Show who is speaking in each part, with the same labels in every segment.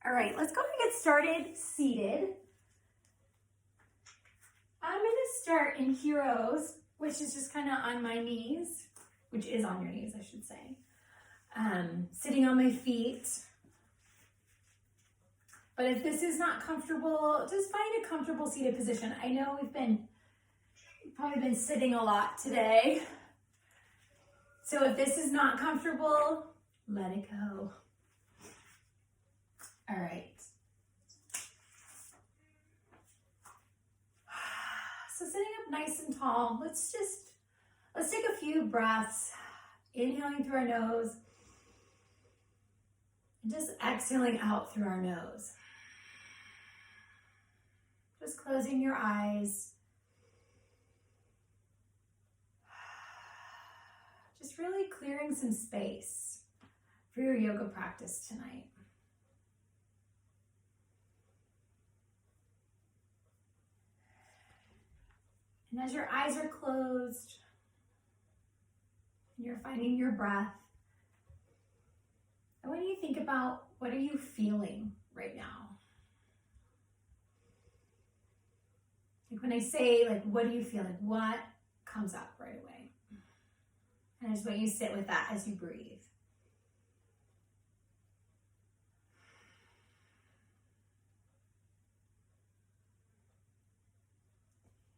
Speaker 1: All right, let's go ahead and get started seated. I'm going to start in heroes, which is just kind of on my knees, which is on your knees, I should say. Sitting on my feet. But if this is not comfortable, just find a comfortable seated position. I know we've probably been sitting a lot today. So if this is not comfortable, let it go. All right. So sitting up nice and tall, let's take a few breaths, inhaling through our nose, and just exhaling out through our nose. Just closing your eyes. Just really clearing some space for your yoga practice tonight. And as your eyes are closed, and you're finding your breath, I want you to think about, what are you feeling right now? Like when I say, what do you feel? What comes up right away? And I just want you to sit with that as you breathe.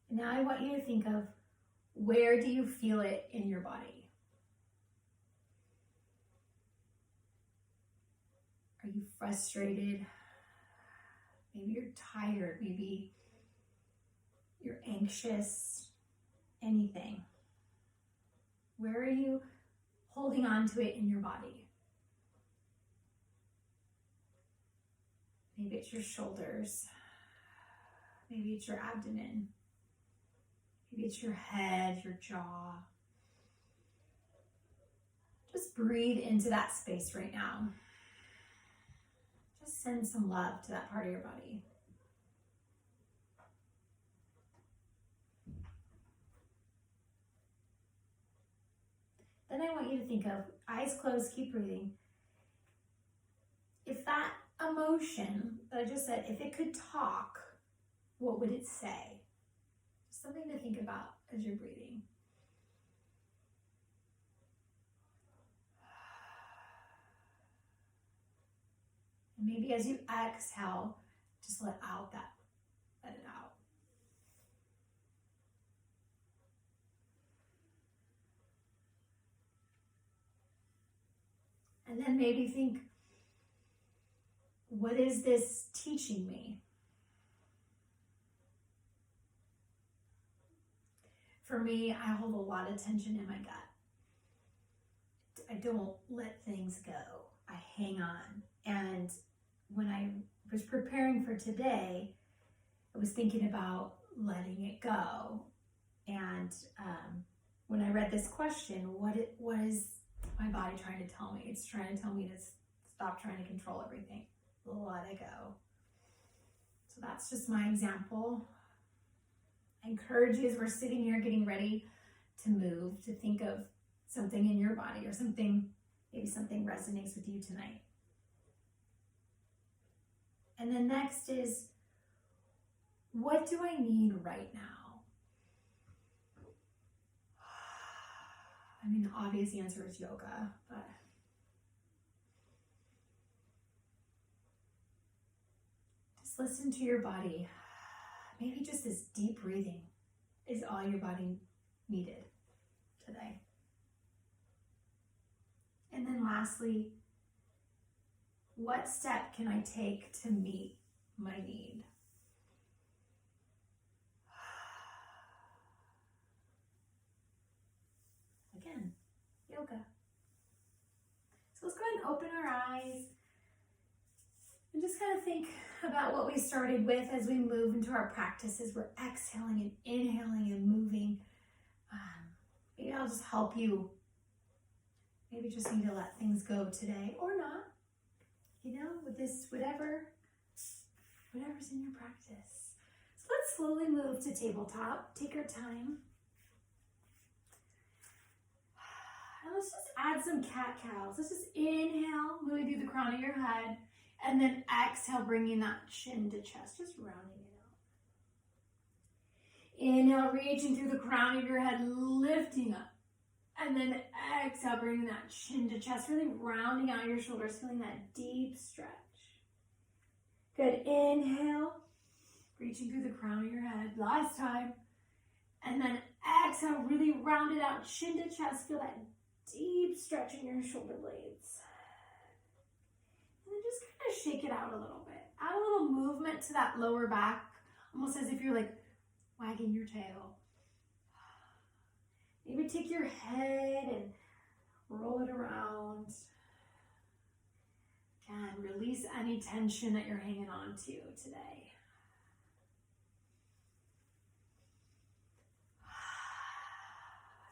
Speaker 1: And now I want you to think of, where do you feel it in your body? Are you frustrated? Maybe you're tired. Maybe you're anxious. Anything. Where are you holding on to it in your body? Maybe it's your shoulders. Maybe it's your abdomen. Maybe it's your head, your jaw. Just breathe into that space right now. Just send some love to that part of your body. Then I want you to think of, eyes closed, keep breathing. If that emotion that I just said, if it could talk, what would it say? Just something to think about as you're breathing. And maybe as you exhale, just let it out. And then maybe think, what is this teaching me? For me, I hold a lot of tension in my gut. I don't let things go. I hang on. And when I was preparing for today, I was thinking about letting it go. And when I read this question, what is my body trying to tell me? It's trying to tell me to stop trying to control everything. Let it go. So that's just my example. I encourage you, as we're sitting here getting ready to move, to think of something in your body, or maybe something resonates with you tonight. And then next is, what do I need right now? I mean, the obvious answer is yoga, but just listen to your body. Maybe just this deep breathing is all your body needed today. And then lastly, what step can I take to meet my need? Again, yoga. So let's go ahead and open our eyes and just kind of think about what we started with as we move into our practices. We're exhaling and inhaling and moving. Maybe I'll just help you. Maybe just need to let things go today, or not. With this, whatever's in your practice. So let's slowly move to tabletop. Take your time. And let's just add some cat-cows. Let's just inhale, moving through the crown of your head. And then exhale, bringing that chin to chest, just rounding it out. Inhale, reaching through the crown of your head, lifting up. And then exhale, bringing that chin to chest, really rounding out your shoulders, feeling that deep stretch. Good. Inhale, reaching through the crown of your head. Last time. And then exhale, really round it out, chin to chest. Feel that deep stretch in your shoulder blades. And then just kind of shake it out a little bit. Add a little movement to that lower back, almost as if you're like wagging your tail. Maybe take your head and roll it around. Again, release any tension that you're hanging on to today.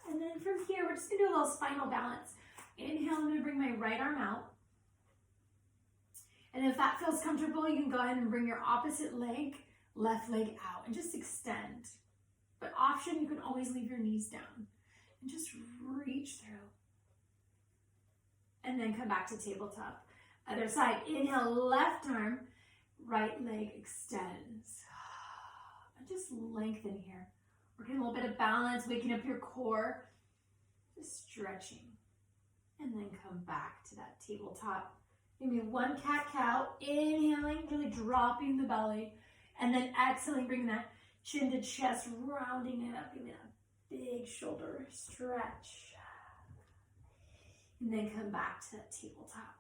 Speaker 1: And then from here, we're just going to do a little spinal balance. Inhale, I'm going to bring my right arm out. And if that feels comfortable, you can go ahead and bring your opposite leg, left leg out, and just extend. But option, you can always leave your knees down. And just reach through. And then come back to tabletop. Other side, inhale, left arm, right leg extends. And just lengthen here. Working a little bit of balance, waking up your core. Just stretching. And then come back to that tabletop. Give me one cat-cow. Inhaling, really dropping the belly. And then exhaling, bringing that chin to chest, rounding it up. Give me that big shoulder stretch. And then come back to that tabletop.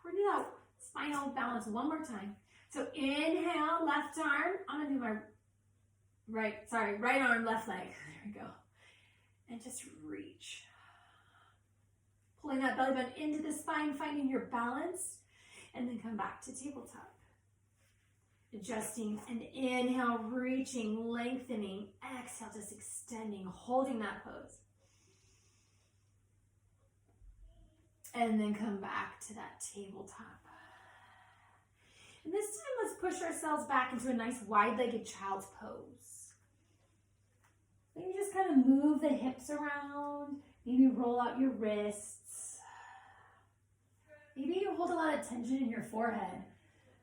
Speaker 1: We're going to do that spinal balance one more time. So inhale, left arm. I'm going to do my right arm, left leg. There we go. And just reach. Pulling that belly button into the spine, finding your balance. And then come back to tabletop. Adjusting and inhale, reaching, lengthening. Exhale, just extending, holding that pose. And then come back to that tabletop. And this time, let's push ourselves back into a nice wide-legged child's pose. Maybe just kind of move the hips around. Maybe roll out your wrists. Maybe you hold a lot of tension in your forehead.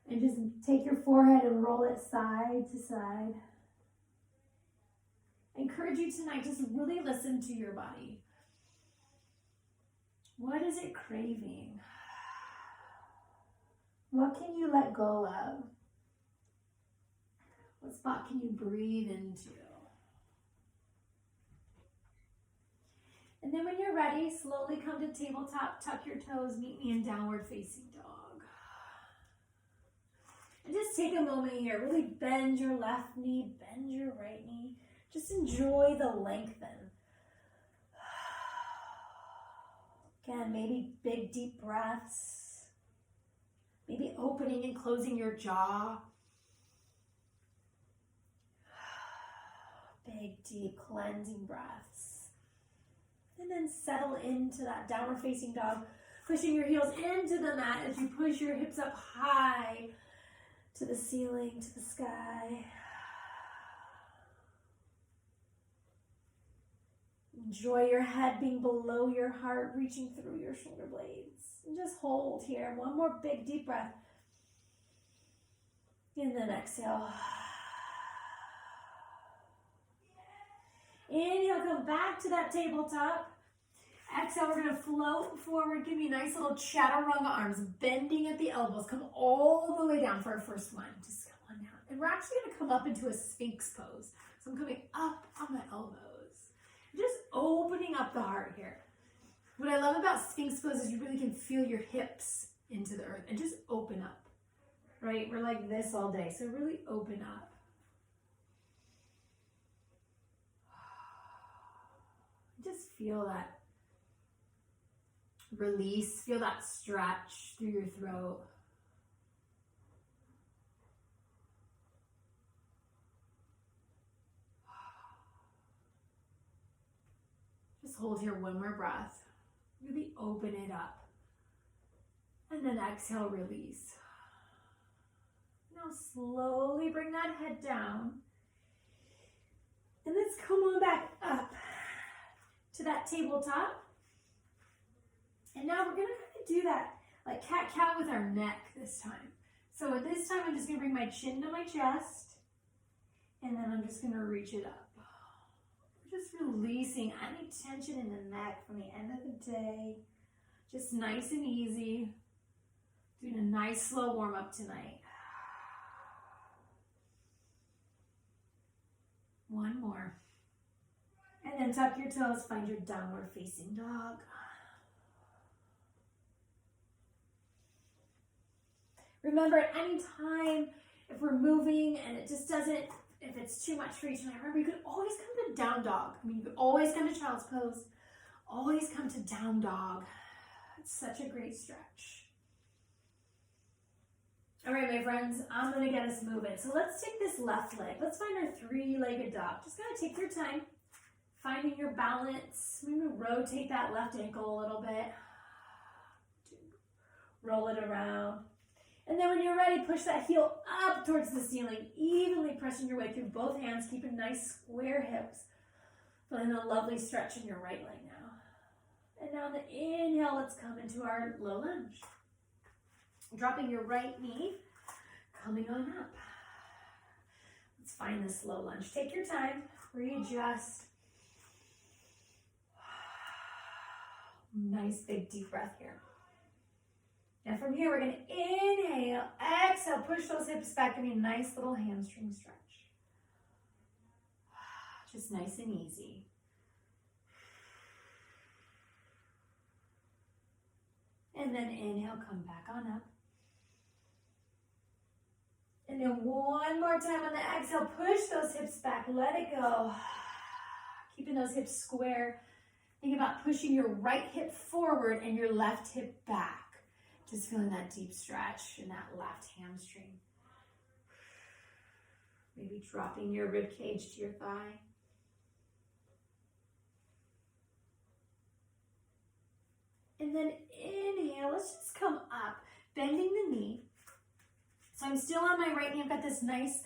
Speaker 1: And just take your forehead and roll it side to side. I encourage you tonight, just really listen to your body. What is it craving? What can you let go of? What spot can you breathe into? And then when you're ready, slowly come to tabletop, tuck your toes, meet me in downward facing dog. And just take a moment here. Really bend your left knee, bend your right knee. Just enjoy the lengthen. Again, maybe big deep breaths. Maybe opening and closing your jaw. Big deep cleansing breaths. And then settle into that downward facing dog. Pushing your heels into the mat as you push your hips up high. To the ceiling, to the sky. Enjoy your head being below your heart, reaching through your shoulder blades. And just hold here. One more big deep breath. And then exhale. Inhale, come back to that tabletop. Exhale, we're going to float forward. Give me nice little chaturanga arms, bending at the elbows. Come all the way down for our first one. Just come on down. And we're actually going to come up into a Sphinx pose. So I'm coming up on my elbows. Just opening up the heart here. What I love about Sphinx pose is you really can feel your hips into the earth and just open up. Right? We're like this all day. So really open up. Just feel that release, feel that stretch through your throat. Just hold here one more breath. Really open it up. And then exhale, release. Now slowly bring that head down. And let's come on back up to that tabletop. And now we're going to kind of do that like cat-cow with our neck this time. So at this time, I'm just gonna bring my chin to my chest, and then I'm just gonna reach it up. Just releasing any tension in the neck from the end of the day. Just nice and easy. Doing a nice slow warm up tonight. One more. And then tuck your toes, find your downward facing dog. Remember, at any time, if we're moving and it just doesn't, if it's too much for you tonight, remember you could always come to down dog. I mean, you could always come to child's pose, always come to down dog. It's such a great stretch. All right, my friends, I'm gonna get us moving. So let's take this left leg. Let's find our three-legged dog. Just gotta take your time, finding your balance. Maybe rotate that left ankle a little bit. Roll it around. And then when you're ready, push that heel up towards the ceiling, evenly pressing your way through both hands, keeping nice square hips. Feeling a lovely stretch in your right leg now. And now on the inhale, let's come into our low lunge. Dropping your right knee, coming on up. Let's find this low lunge. Take your time, readjust. Nice big deep breath here. Now from here, we're going to inhale, exhale, push those hips back, give me a nice little hamstring stretch. Just nice and easy. And then inhale, come back on up. And then one more time on the exhale, push those hips back, let it go. Keeping those hips square. Think about pushing your right hip forward and your left hip back. Just feeling that deep stretch in that left hamstring. Maybe dropping your rib cage to your thigh. And then inhale, let's just come up, bending the knee. So I'm still on my right knee. I've got this nice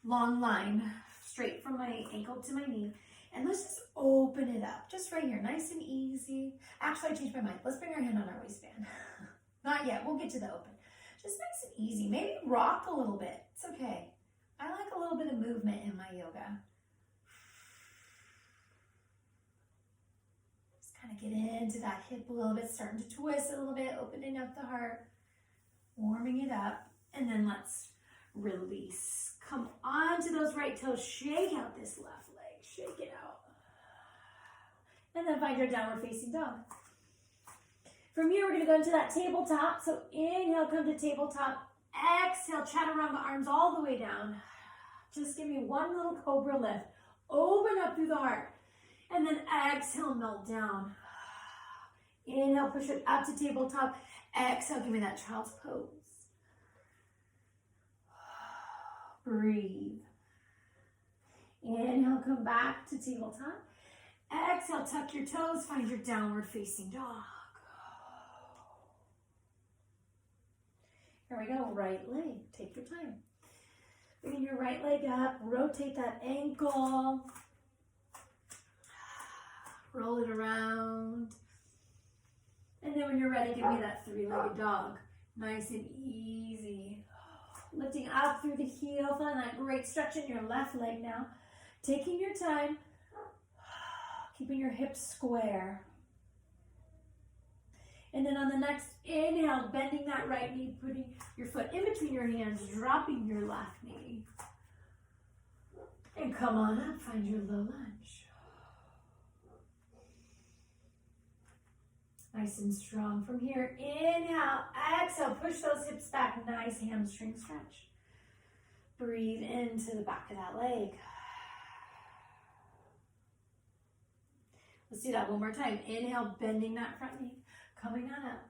Speaker 1: long line straight from my ankle to my knee. And let's just open it up, just right here, nice and easy. Actually, I changed my mind. Let's bring our hand on our waistband. Not yet, we'll get to the open. Just nice and easy. Maybe rock a little bit. It's okay. I like a little bit of movement in my yoga. Just kind of get into that hip a little bit, starting to twist a little bit, opening up the heart, warming it up, and then let's release. Come onto those right toes, shake out this left leg, shake it out. And then find your downward facing dog. From here, we're going to go into that tabletop. So inhale, come to tabletop. Exhale, chaturanga arms all the way down. Just give me one little cobra lift. Open up through the heart. And then exhale, melt down. Inhale, push it up to tabletop. Exhale, give me that child's pose. Breathe. Inhale, come back to tabletop. Exhale, tuck your toes, find your downward facing dog. Here we go, right leg, take your time. Bring your right leg up, rotate that ankle. Roll it around. And then when you're ready, give me that three-legged dog. Nice and easy. Lifting up through the heel, feeling that great stretch in your left leg now. Taking your time, keeping your hips square. And then on the next inhale, bending that right knee, putting your foot in between your hands, dropping your left knee. And come on up, find your low lunge. Nice and strong. From here, inhale, exhale, push those hips back, nice hamstring stretch. Breathe into the back of that leg. Let's do that one more time. Inhale, bending that front knee. Coming on up.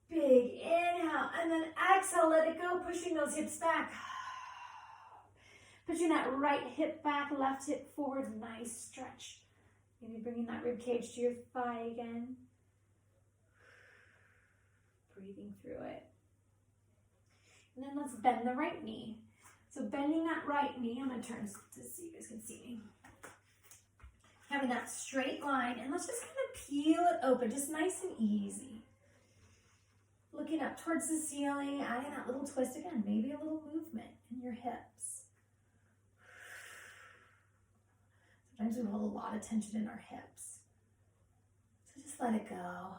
Speaker 1: Big inhale, and then exhale, let it go, pushing those hips back. Pushing that right hip back, left hip forward, nice stretch. Maybe bringing that rib cage to your thigh again. Breathing through it. And then let's bend the right knee. So bending that right knee, I'm going to turn to see if you guys can see me. Having that straight line, and let's just kind of peel it open, just nice and easy. looking up towards the ceiling, adding that little twist again, maybe a little movement in your hips. Sometimes we hold a lot of tension in our hips. So just let it go.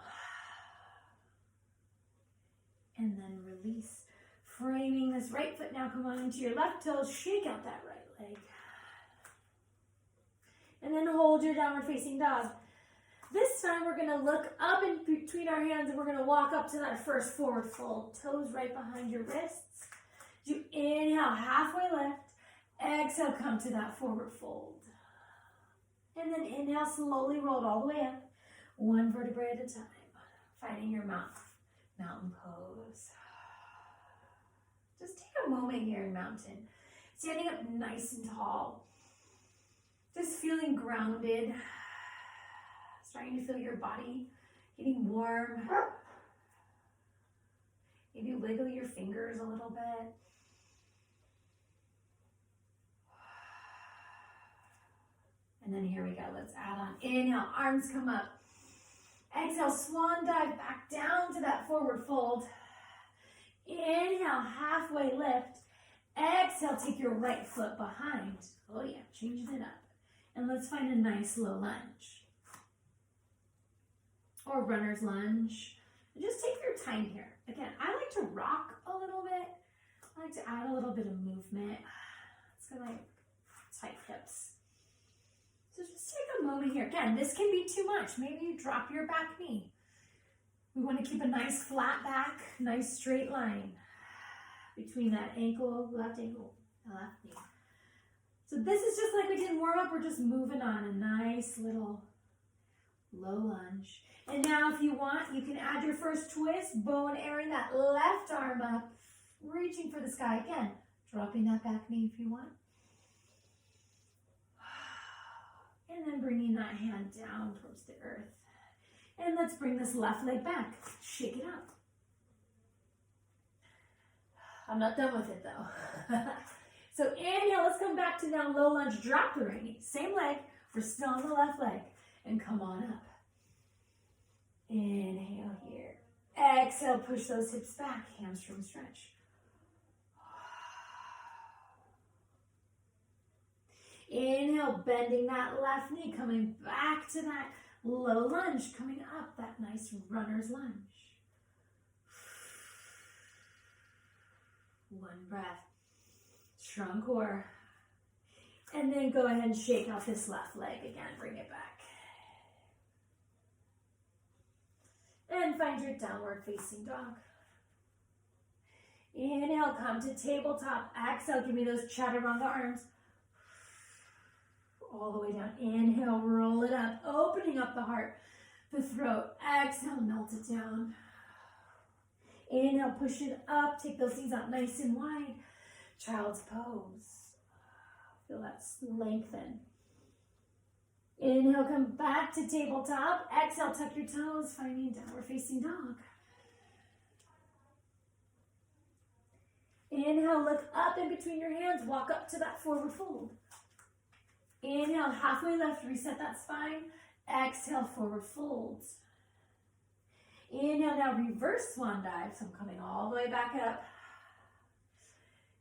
Speaker 1: And then release. Framing this right foot now, come on into your left toes, shake out that right leg. And then hold your downward facing dog. This time we're gonna look up in between our hands and we're gonna walk up to that first forward fold. Toes right behind your wrists. You inhale, halfway lift. Exhale, come to that forward fold. And then inhale, slowly roll it all the way up. One vertebrae at a time. Finding your mountain pose. Just take a moment here in mountain. Standing up nice and tall. Just feeling grounded. Starting to feel your body getting warm. Maybe wiggle your fingers a little bit. And then here we go. Let's add on. Inhale, arms come up. Exhale, swan dive back down to that forward fold. Inhale, halfway lift. Exhale, take your right foot behind. Oh yeah, changing it up. And let's find a nice low lunge. Or runner's lunge. And just take your time here. Again, I like to rock a little bit. I like to add a little bit of movement. It's gonna like tight hips. So just take a moment here. Again, this can be too much. Maybe you drop your back knee. We want to keep a nice flat back, nice straight line between that ankle, left ankle, and left knee. So this is just like we did in warm up. We're just moving on a nice little low lunge. And now if you want, you can add your first twist, bow and arrowing that left arm up, reaching for the sky again, dropping that back knee if you want. And then bringing that hand down towards the earth. And let's bring this left leg back. Shake it out. I'm not done with it though. So inhale, let's come back to now low lunge, drop the right knee. Same leg, we're still on the left leg. And come on up. Inhale here. Exhale, push those hips back, hamstring stretch. Inhale, bending that left knee, coming back to that low lunge, coming up, that nice runner's lunge. One breath. Strong core. And then go ahead and shake out this left leg again, bring it back. And find your downward facing dog. Inhale, come to tabletop. Exhale, give me those chaturanga arms. All the way down. Inhale, roll it up, opening up the heart, the throat. Exhale, melt it down. Inhale, push it up, take those knees out nice and wide. Child's pose. Feel that lengthen. Inhale, come back to tabletop. Exhale, tuck your toes, finding downward facing dog. Inhale, look up in between your hands, walk up to that forward fold. Inhale, halfway left, reset that spine. Exhale, forward folds. Inhale, now reverse swan dive. So I'm coming all the way back up.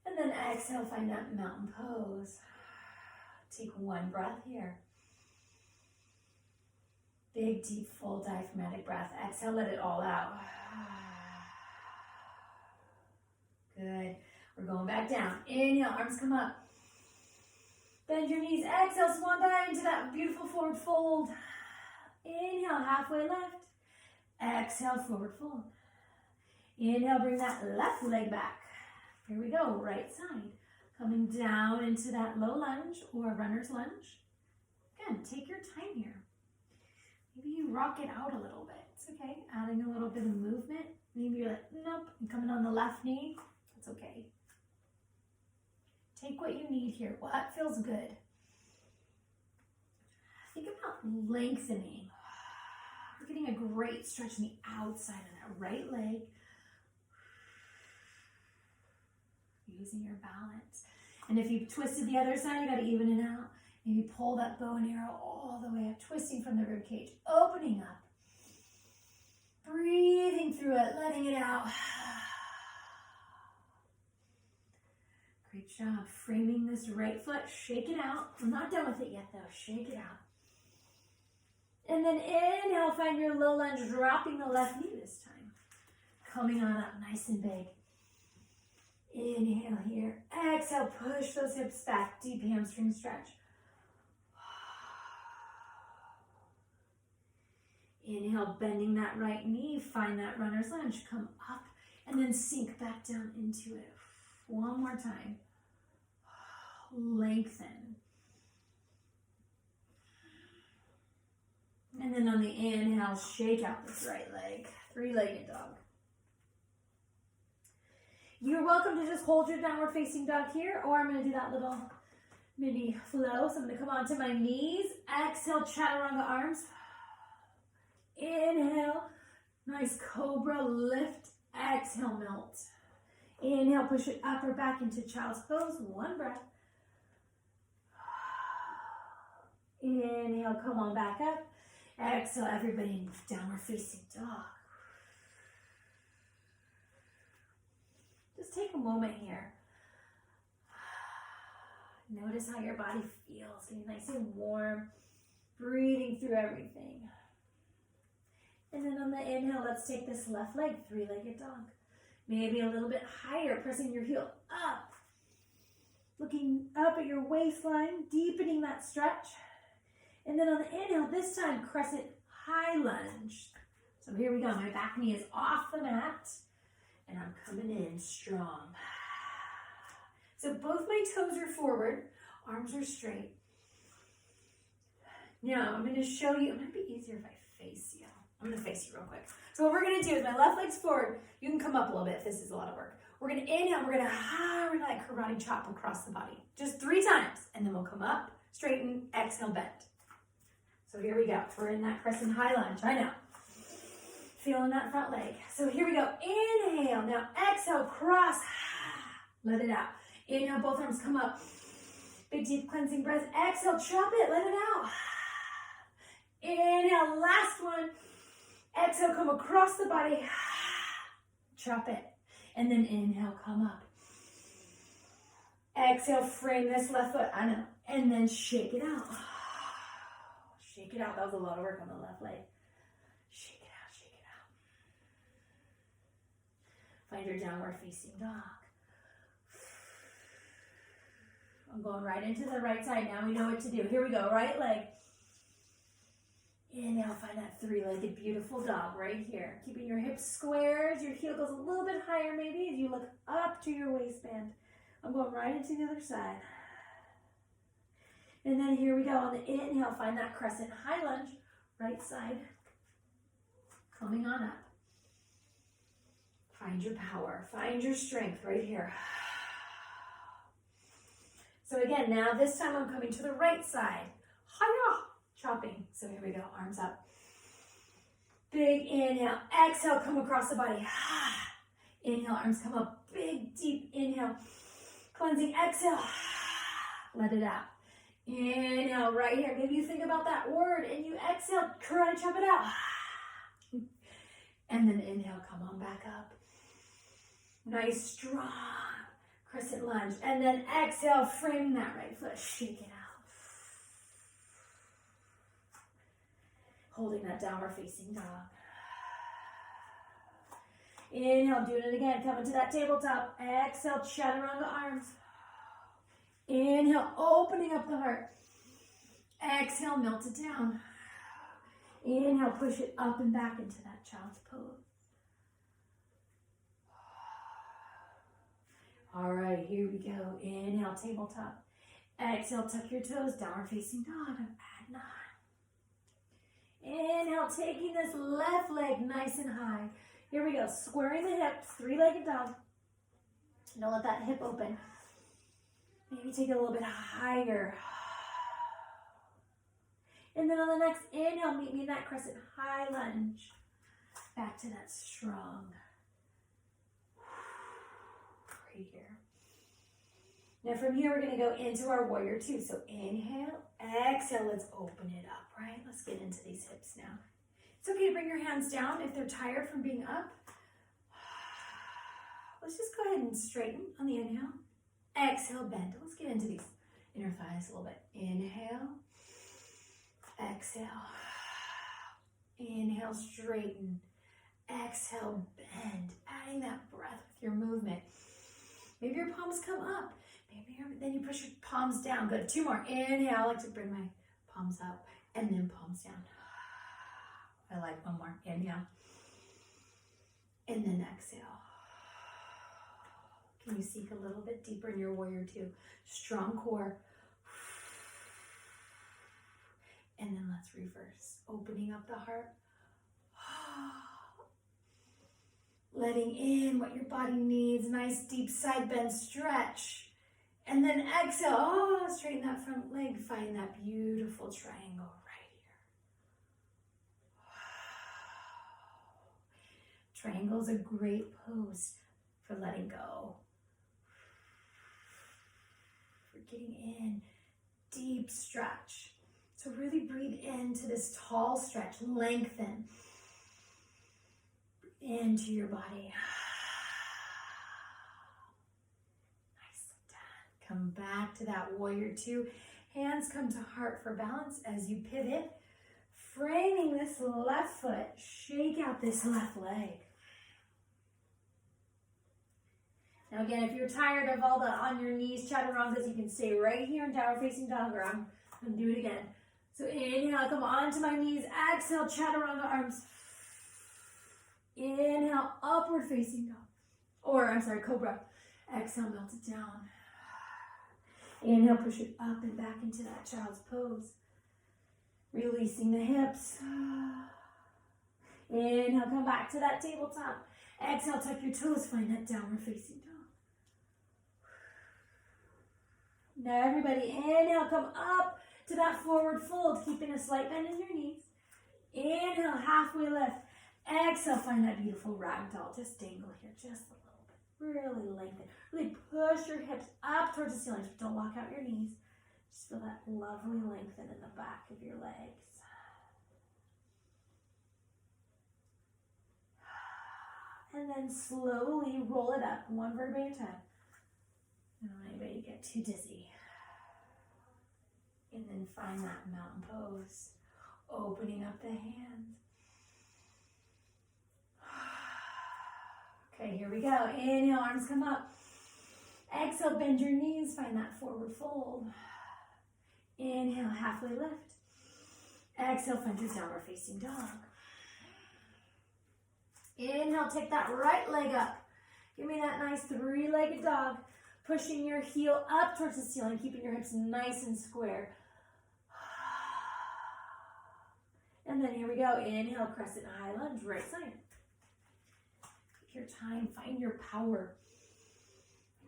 Speaker 1: And then exhale, find that mountain pose. Take one breath here. Big, deep, full diaphragmatic breath. Exhale, let it all out. Good. We're going back down. Inhale, arms come up. Bend your knees. Exhale, swan dive into that beautiful forward fold. Inhale, halfway left. Exhale, forward fold. Inhale, bring that left leg back. Here we go, right side. Coming down into that low lunge or runner's lunge. Again, take your time here. Maybe you rock it out a little bit. It's okay. Adding a little bit of movement. Maybe you're like, nope, I'm coming on the left knee. It's okay. Take what you need here. What feels good? Think about lengthening. We're getting a great stretch in the outside of that right leg. Using your balance. And if you've twisted the other side, you got to even it out. Maybe pull that bow and arrow all the way up, twisting from the rib cage, opening up. breathing through it, letting it out. Great job. Framing this right foot. Shake it out. I'm not done with it yet though. Shake it out. And then inhale, find your low lunge, dropping the left knee this time. Coming on up nice and big. Inhale here. Exhale, push those hips back. Deep hamstring stretch. Inhale, bending that right knee. Find that runner's lunge. Come up and then sink back down into it. One more time. Lengthen. And then on the inhale, shake out this right leg. Three-legged dog. You're welcome to just hold your downward facing dog here, or I'm going to do that little mini flow. So I'm going to come onto my knees. Exhale, chaturanga arms. Inhale, nice cobra lift. Exhale, melt. Inhale, push it up or back into child's pose. One breath. Inhale, come on back up. Exhale, everybody, downward facing dog. Just take a moment here. Notice how your body feels, getting nice and warm, breathing through everything. And then on the inhale, let's take this left leg, three-legged dog. Maybe a little bit higher, pressing your heel up. Looking up at your waistline, deepening that stretch. And then on the inhale, this time, crescent high lunge. So here we go. My back knee is off the mat. And I'm coming in strong. So both my toes are forward. Arms are straight. Now, I'm going to show you. It might be easier if I face you. I'm going to face you real quick. So what we're going to do is my left leg's forward. You can come up a little bit if this is a lot of work. We're going to inhale. We're going to like karate chop across the body. Just 3 times. And then we'll come up, straighten, exhale, bend. So here we go. We're in that crescent high lunge. I know. Feeling that front leg. So here we go. Inhale. Now exhale, cross. Let it out. Inhale, both arms come up. Big, deep cleansing breath. Exhale, chop it. Let it out. Inhale, last one. Exhale, come across the body. Chop it. And then inhale, come up. Exhale, frame this left foot. I know. And then shake it out. Shake it out. That was a lot of work on the left leg. Shake it out, shake it out. Find your downward facing dog. I'm going right into the right side. Now we know what to do. Here we go. Right leg. Inhale, find that three-legged beautiful dog right here. Keeping your hips squared. Your heel goes a little bit higher maybe as you look up to your waistband. I'm going right into the other side. And then here we go. On the inhale, find that crescent high lunge. Right side. Coming on up. Find your power. Find your strength right here. So again, now this time I'm coming to the right side. Hiya! Chopping. So here we go. Arms up. Big inhale. Exhale, come across the body. Inhale, arms come up. Big, deep inhale. Cleansing. Exhale. Let it out. Inhale right here. Maybe you think about that word and you exhale, karate chop it out. And then inhale, come on back up. Nice, strong crescent lunge. And then exhale, frame that right foot. Shake it out. Holding that downward facing dog. Inhale, doing it again. Coming to that tabletop. Exhale, chaturanga arms. Inhale, opening up the heart. Exhale, melt it down. Inhale, push it up and back into that child's pose. All right, here we go. Inhale, tabletop. Exhale, tuck your toes, downward facing dog. Add 9. Inhale, taking this left leg nice and high. Here we go, squaring the hips, three-legged dog. Don't let that hip open. Maybe take it a little bit higher. And then on the next inhale, meet me in that crescent high lunge. Back to that strong. Right here. Now from here, we're going to go into our warrior 2. So inhale, exhale, let's open it up, right? Let's get into these hips now. It's okay to bring your hands down if they're tired from being up. Let's just go ahead and straighten on the inhale. Exhale, bend. Let's get into these inner thighs a little bit. Inhale. Exhale. Inhale, straighten. Exhale, bend. Adding that breath with your movement. Maybe your palms come up. Then you push your palms down. Good. 2 more. Inhale. I like to bring my palms up and then palms down. I like 1 more. Inhale. And then exhale. Can you sink a little bit deeper in your warrior 2? Strong core. And then let's reverse. Opening up the heart. Letting in what your body needs. Nice deep side bend stretch. And then exhale. Oh, straighten that front leg. Find that beautiful triangle right here. Triangle is a great pose for letting go. For getting in. Deep stretch. So really breathe into this tall stretch. Lengthen into your body. Nicely done. Come back to that warrior 2. Hands come to heart for balance as you pivot. Framing this left foot. Shake out this left leg. Now again, if you're tired of all the on your knees chaturangas, you can stay right here in downward facing dog, or I'm going to do it again. So inhale, come onto my knees. Exhale, chaturanga arms. Inhale, upward facing dog. Cobra. Exhale, melt it down. Inhale, push it up and back into that child's pose. Releasing the hips. Inhale, come back to that tabletop. Exhale, tuck your toes, find that downward facing dog. Now everybody, inhale, come up to that forward fold, keeping a slight bend in your knees. Inhale, halfway lift. Exhale, find that beautiful ragdoll. Just dangle here, just a little bit. Really lengthen. Really push your hips up towards the ceiling. Don't lock out your knees. Just feel that lovely lengthen in the back of your legs. And then slowly roll it up, 1 vertebrae at a time. I don't want anybody to get too dizzy. And then find that mountain pose. Opening up the hands. Okay, here we go. Inhale, arms come up. Exhale, bend your knees. Find that forward fold. Inhale, halfway lift. Exhale, find your downward facing dog. Inhale, take that right leg up. Give me that nice 3-legged dog. Pushing your heel up towards the ceiling, keeping your hips nice and square. And then here we go. Inhale, crescent high lunge, right side. Take your time, find your power,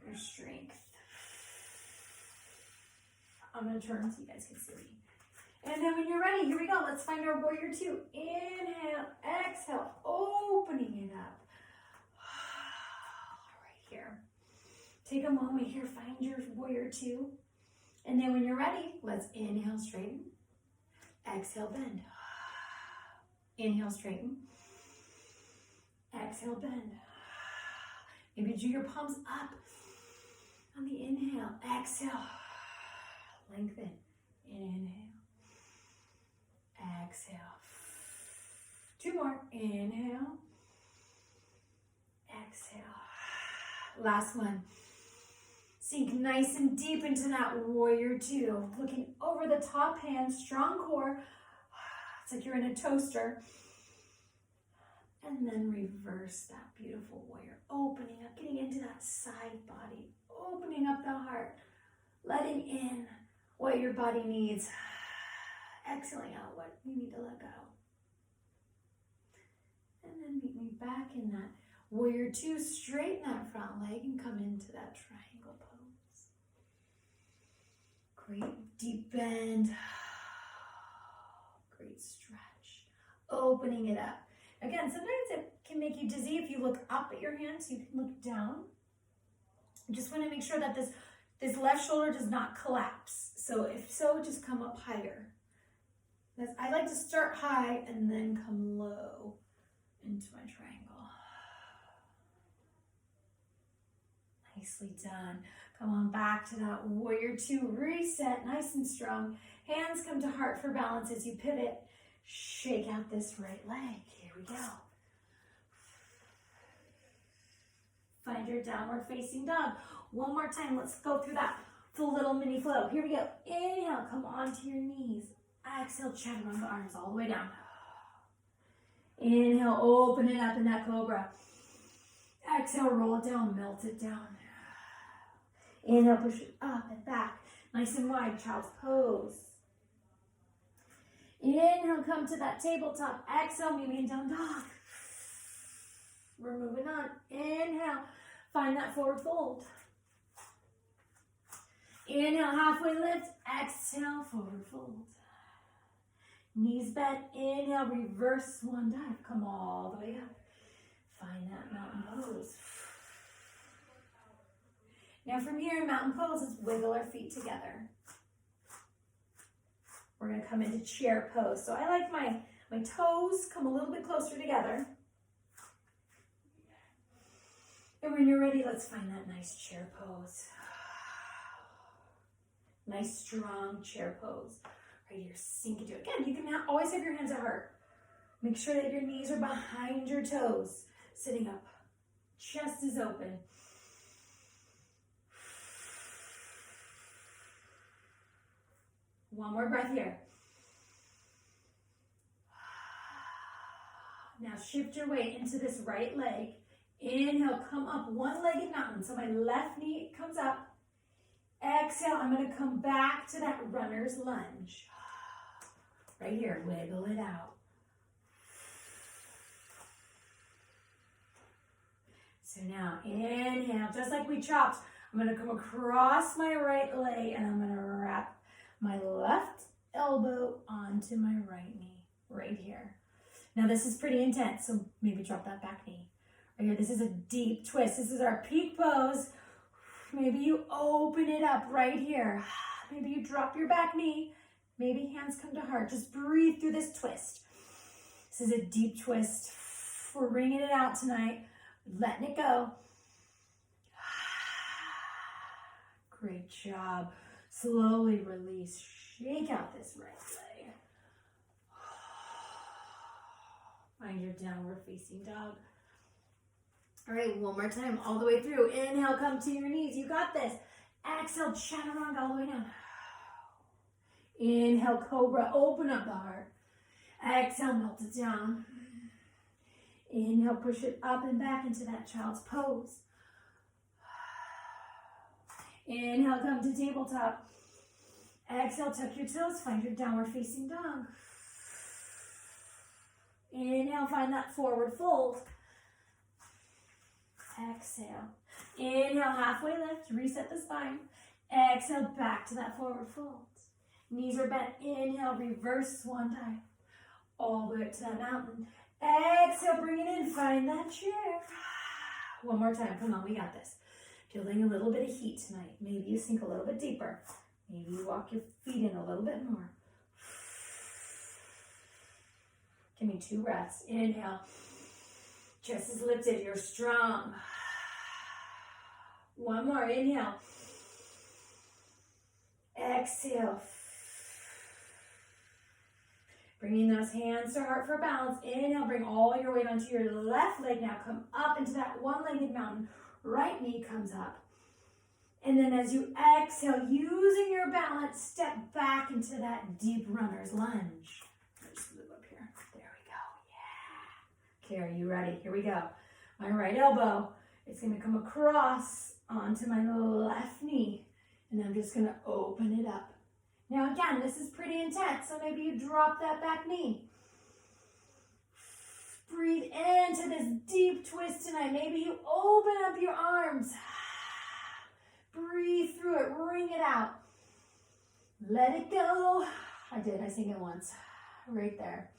Speaker 1: your strength. I'm going to turn so you guys can see me. And then when you're ready, here we go. Let's find our warrior 2. Inhale, exhale, opening it up. Right here. Take a moment here, find your warrior 2. And then when you're ready, let's inhale, straighten. Exhale, bend. Inhale, straighten. Exhale, bend. Maybe do your palms up on the inhale. Exhale. Lengthen. Inhale. Exhale. 2 more. Inhale. Exhale. Last one. Sink nice and deep into that warrior 2. Looking over the top hand, strong core. It's like you're in a toaster. And then reverse that beautiful warrior. Opening up, getting into that side body. Opening up the heart. Letting in what your body needs. Exhaling out what you need to let go. And then meet me back in that warrior 2. Straighten that front leg and come into that triangle pose. Great deep bend. Great stretch. Opening it up. Again, sometimes it can make you dizzy if you look up at your hands. You can look down. You just want to make sure that this left shoulder does not collapse. So if so, just come up higher. I like to start high and then come low into my triangle. Nicely done. Come on back to that warrior two. Reset, nice and strong. Hands come to heart for balance as you pivot. Shake out this right leg. Here we go. Find your downward facing dog. One more time, let's go through that full little mini flow. Here we go. Inhale, come onto your knees. Exhale, chaturanga arms all the way down. Inhale, open it up in that cobra. Exhale, roll it down, melt it down. Inhale, push it up and back. Nice and wide, child's pose. Inhale, come to that tabletop. Exhale, maybe down dog. We're moving on. Inhale, find that forward fold. Inhale, halfway lift. Exhale, forward fold. Knees bent. Inhale, reverse swan dive. Come all the way up. Find that mountain pose. Now from here in mountain pose, let's wiggle our feet together. We're going to come into chair pose. So I like my toes come a little bit closer together. And when you're ready, let's find that nice chair pose. Nice, strong chair pose. Right here, sink into it. Again, you can always have your hands at heart. Make sure that your knees are behind your toes. Sitting up. Chest is open. One more breath here. Now shift your weight into this right leg. Inhale, come up one-legged mountain. So my left knee comes up. Exhale, I'm going to come back to that runner's lunge. Right here, wiggle it out. So now inhale, just like we chopped, I'm going to come across my right leg and I'm going to wrap my left elbow onto my right knee, right here. Now this is pretty intense, so maybe drop that back knee. Right here, this is a deep twist. This is our peak pose. Maybe you open it up right here. Maybe you drop your back knee. Maybe hands come to heart. Just breathe through this twist. This is a deep twist. We're wringing it out tonight. Letting it go. Great job. Slowly release. Shake out this right leg. Find your downward facing dog. All right, one more time, all the way through. Inhale, come to your knees. You got this. Exhale, chaturanga all the way down. Inhale, cobra, open up the heart. Exhale, melt it down. Inhale, push it up and back into that child's pose. Inhale, come to tabletop. Exhale, tuck your toes, find your downward facing dog. Inhale, find that forward fold. Exhale. Inhale, halfway lift, reset the spine. Exhale, back to that forward fold. Knees are bent. Inhale, reverse swan dive. All the way up to that mountain. Exhale, bring it in, find that chair. One more time, come on, we got this. Feeling a little bit of heat tonight. Maybe you sink a little bit deeper. Maybe you walk your feet in a little bit more. Give me 2 breaths. Inhale. Chest is lifted. You're strong. One more. Inhale. Exhale. Bringing those hands to heart for balance. Inhale. Bring all your weight onto your left leg. Now come up into that one-legged mountain. Right knee comes up. And then as you exhale, using your balance, step back into that deep runner's lunge. Just move up here. There we go. Yeah. Okay, are you ready? Here we go. My right elbow is going to come across onto my left knee. And I'm just going to open it up. Now again, this is pretty intense, so maybe you drop that back knee. Breathe into this deep twist tonight. Maybe you open up your arms. Breathe through it, wring it out. Let it go. I sang it once. Right there.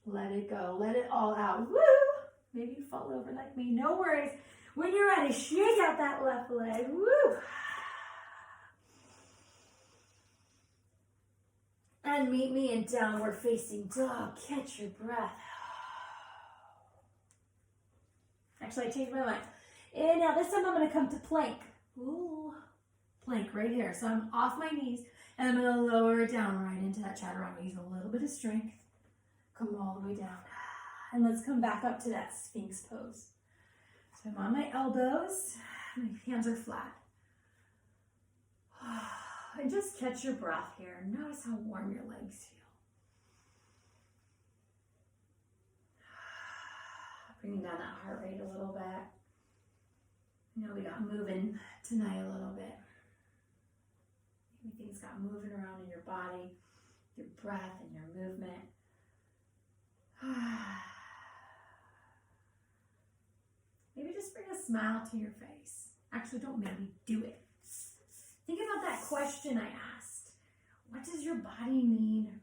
Speaker 1: Let it go, let it all out. Woo! Maybe you fall over like me, no worries. When you're ready, shake out that left leg. Woo! then meet me in downward facing dog. Catch your breath. Actually, I changed my mind. Inhale. This time I'm going to come to plank. Ooh. Plank right here. So I'm off my knees and I'm going to lower it down right into that chaturanga. Use a little bit of strength. Come all the way down. And let's come back up to that Sphinx pose. So I'm on my elbows. My hands are flat. And just catch your breath here. Notice how warm your legs feel. Bringing down that heart rate a little bit. You know, we got moving tonight a little bit. Maybe things got moving around in your body, your breath and your movement. Maybe just bring a smile to your face. Actually, don't maybe, do it. Think about that question I asked. What does your body need?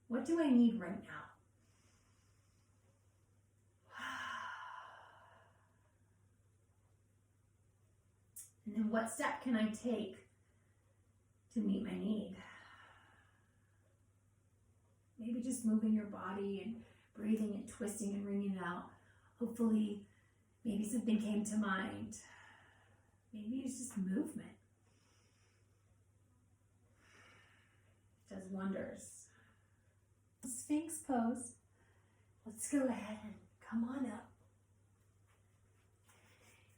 Speaker 1: What do I need right now? And then what step can I take to meet my need? Maybe just moving your body and breathing and twisting and wringing it out. Hopefully, maybe something came to mind. Maybe it's just movement. It does wonders. Sphinx pose. Let's go ahead and come on up.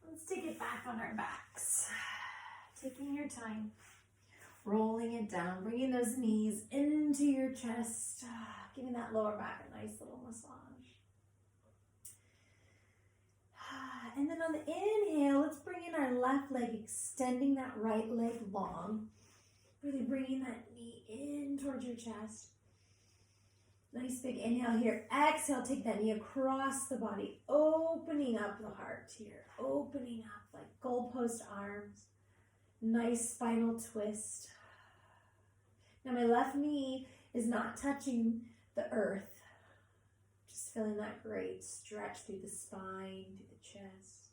Speaker 1: Let's take it back on our backs. Taking your time. Rolling it down. Bringing those knees into your chest. Giving that lower back a nice little massage. And then on the inhale, let's bring in our left leg, extending that right leg long. Really bringing that knee in towards your chest. Nice big inhale here. Exhale, take that knee across the body, opening up the heart here. Opening up like goalpost arms. Nice spinal twist. Now my left knee is not touching the earth. Just feeling that great stretch through the spine, through the chest.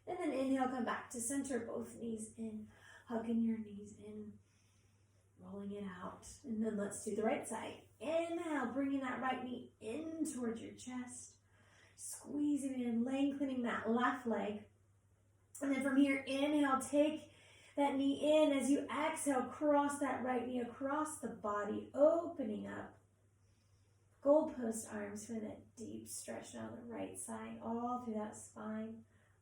Speaker 1: And then inhale, come back to center, both knees in, hugging your knees in, rolling it out. And then let's do the right side. Inhale, bringing that right knee in towards your chest, squeezing it in, lengthening that left leg. And then from here, inhale, take that knee in. As you exhale, cross that right knee across the body, opening up. Goalpost arms for that deep stretch down the right side, all through that spine.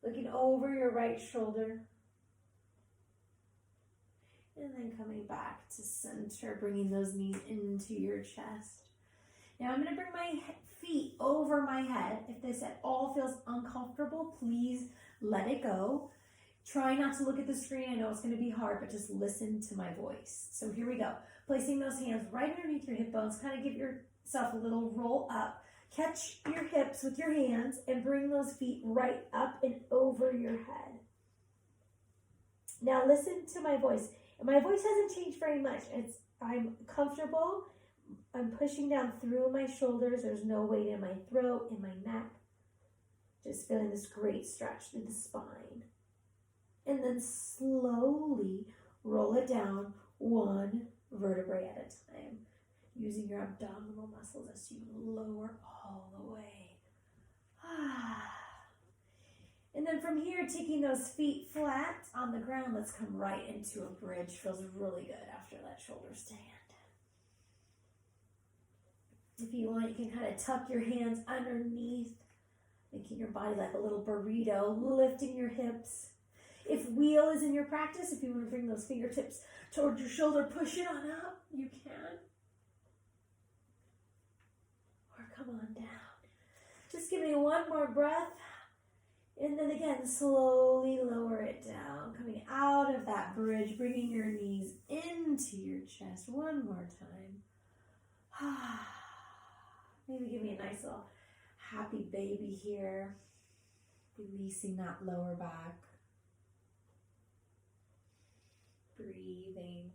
Speaker 1: Looking over your right shoulder. And then coming back to center, bringing those knees into your chest. Now I'm going to bring my feet over my head. If this at all feels uncomfortable, please let it go. Try not to look at the screen. I know it's going to be hard, but just listen to my voice. So here we go. Placing those hands right underneath your hip bones. Kind of give yourself a little roll up. Catch your hips with your hands and bring those feet right up and over your head. Now listen to my voice. My voice hasn't changed very much. I'm comfortable. I'm pushing down through my shoulders. There's no weight in my throat, in my neck. Just feeling this great stretch through the spine. And then slowly roll it down one vertebrae at a time. Using your abdominal muscles as you lower all the way. And then from here, taking those feet flat on the ground, let's come right into a bridge. Feels really good after that shoulder stand. If you want, you can kind of tuck your hands underneath, making your body like a little burrito, lifting your hips. If wheel is in your practice, if you want to bring those fingertips towards your shoulder, push it on up, you can. Or come on down. Just give me one more breath. And then again, slowly lower it down, coming out of that bridge, bringing your knees into your chest. One more time. Maybe give me a nice little happy baby here. Releasing that lower back. Breathing.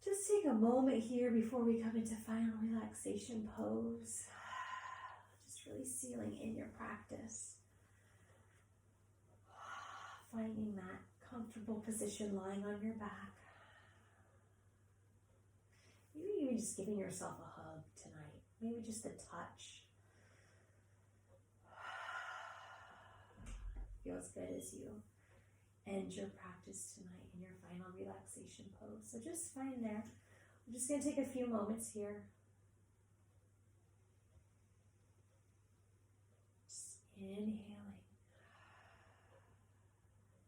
Speaker 1: Just take a moment here before we come into final relaxation pose. Just really sealing in your practice. Finding that comfortable position lying on your back. maybe just giving yourself a hug tonight. Maybe just a touch. Feels good as you end your practice tonight in your final relaxation pose. So just find there. I'm just going to take a few moments here. Just inhaling,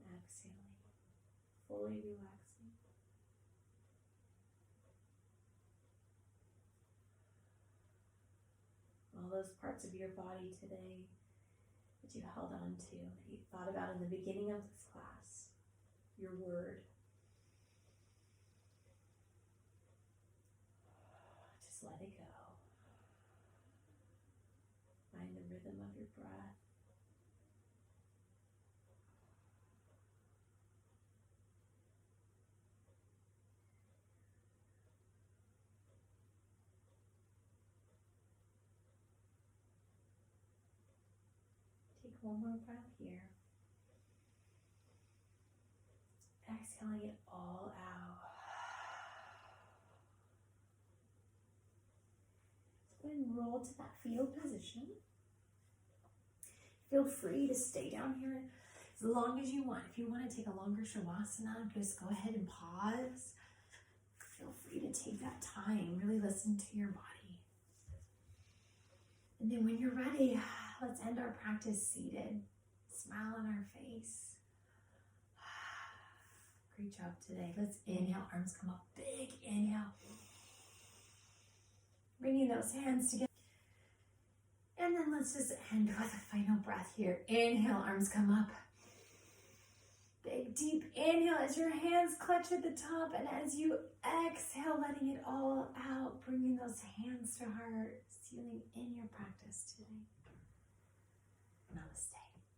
Speaker 1: exhaling, fully relaxing. All those parts of your body today that you held on to, that you thought about in the beginning of this class, your word. Just let it go. Find the rhythm of your breath. Take one more breath here. Exhaling it all out. So go ahead and roll to that fetal position. Feel free to stay down here as long as you want. If you want to take a longer Shavasana, just go ahead and pause. Feel free to take that time. Really listen to your body. And then when you're ready, let's end our practice seated. Smile on our face. Great job today. Let's inhale, arms come up. Big inhale. Bringing those hands together. And then let's just end with a final breath here. Inhale, arms come up. Big deep inhale as your hands clutch at the top, and as you exhale, letting it all out, bringing those hands to heart, sealing in your practice today. Namaste.